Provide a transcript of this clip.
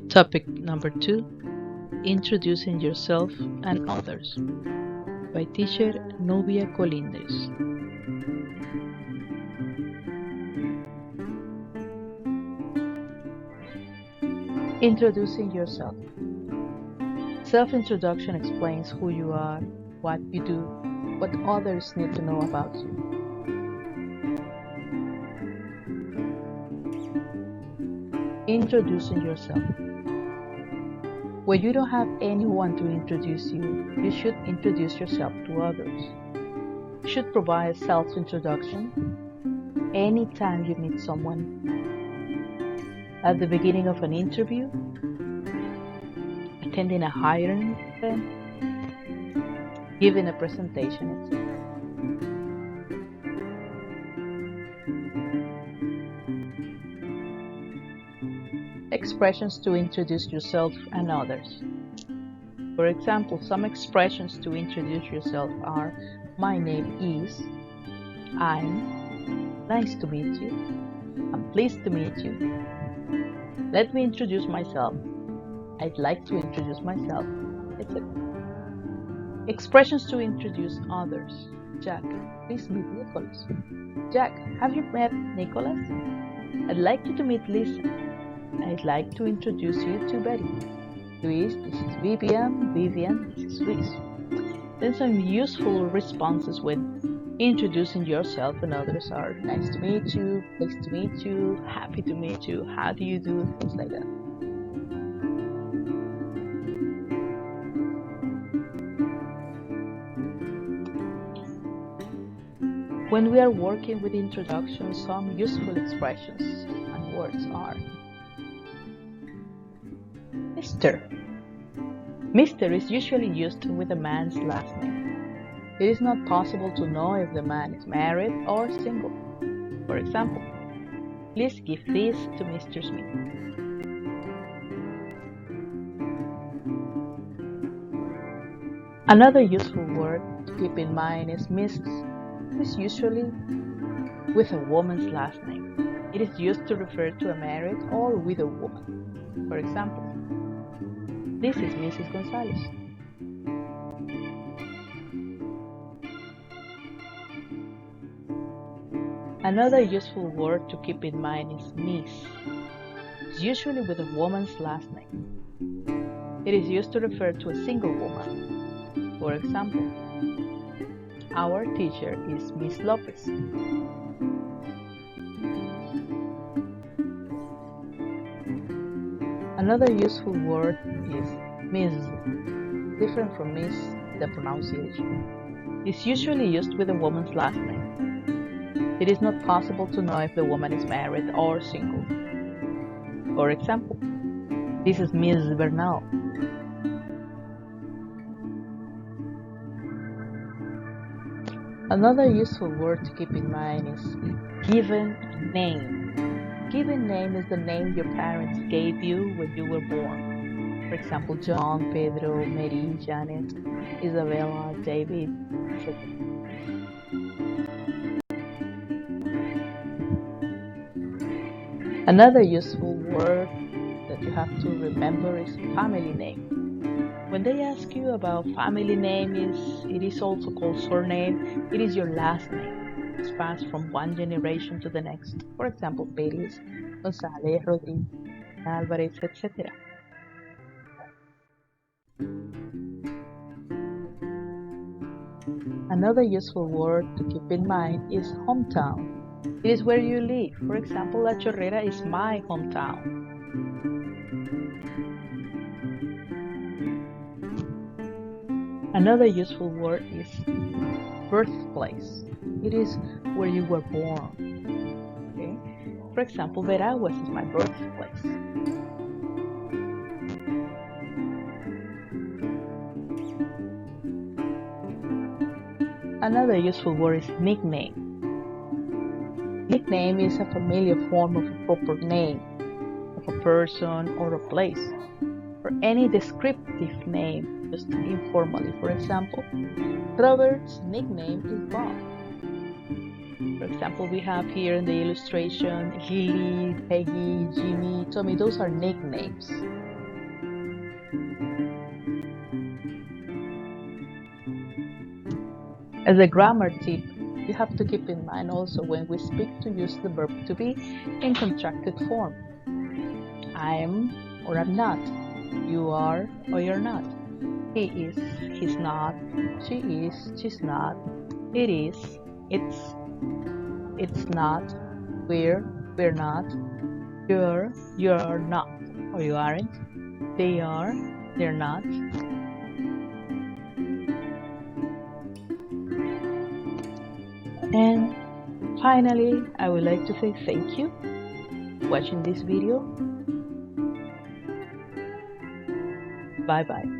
Topic number 2: Introducing yourself and others, by teacher Nubia Colindres. Introducing yourself. Self-introduction explains who you are, what you do, what others need to know about you. Introducing yourself. When you don't have anyone to introduce you, you should introduce yourself to others. You should provide self-introduction anytime you meet someone. At the beginning of an interview, attending a hiring event, giving a presentation, etc. Expressions to introduce yourself and others. For example, some expressions to introduce yourself are: my name is, I'm, nice to meet you, I'm pleased to meet you, let me introduce myself, I'd like to introduce myself, etc. Expressions to introduce others. Jack, please meet Nicholas. Jack, have you met Nicholas? I'd like you to meet Lisa. I'd like to introduce you to Betty. Luis, this is Vivian. Vivian, this is Luis. Then some useful responses when introducing yourself and others are: nice to meet you, pleased to meet you, happy to meet you, how do you do, things like that. When we are working with introductions, some useful expressions and words are: Mr. Mr. is usually used with a man's last name. It is not possible to know if the man is married or single. For example, please give this to Mr. Smith. Another useful word to keep in mind is Mrs. It is usually with a woman's last name. It is used to refer to a married or widowed woman. For example, this is Mrs. Gonzalez. Another useful word to keep in mind is Miss. It's usually with a woman's last name. It is used to refer to a single woman. For example, our teacher is Miss Lopez. Another useful word is Miss. Different from Miss, the pronunciation. It's usually used with a woman's last name. It is not possible to know if the woman is married or single. For example, this is Miss Bernal. Another useful word to keep in mind is given name. Given name is the name your parents gave you when you were born. For example, John, Pedro, Mary, Janet, Isabella, David, etc. Another useful word that you have to remember is family name. When they ask you about family name, it is also called surname. It is your last name. It's passed from one generation to the next. For example, Perez, Gonzalez, Rodriguez, Alvarez, etc. Another useful word to keep in mind is hometown. It is where you live. For example, La Chorrera is my hometown. Another useful word is birthplace. It is where you were born. Okay? For example, Veraguas is my birthplace. Another useful word is nickname. Nickname is a familiar form of a proper name of a person or a place, or any descriptive name used informally. For example, Robert's nickname is Bob. For example, we have here in the illustration Lily, Peggy, Jimmy, Tommy. Those are nicknames. As a grammar tip, you have to keep in mind also when we speak to use the verb to be in contracted form. I'm or I'm not. You are or you're not. He is, he's not. She is, she's not. It is, it's not. We're not. You're not or you aren't. They are, they're not. And finally, I would like to say thank you for watching this video. Bye bye.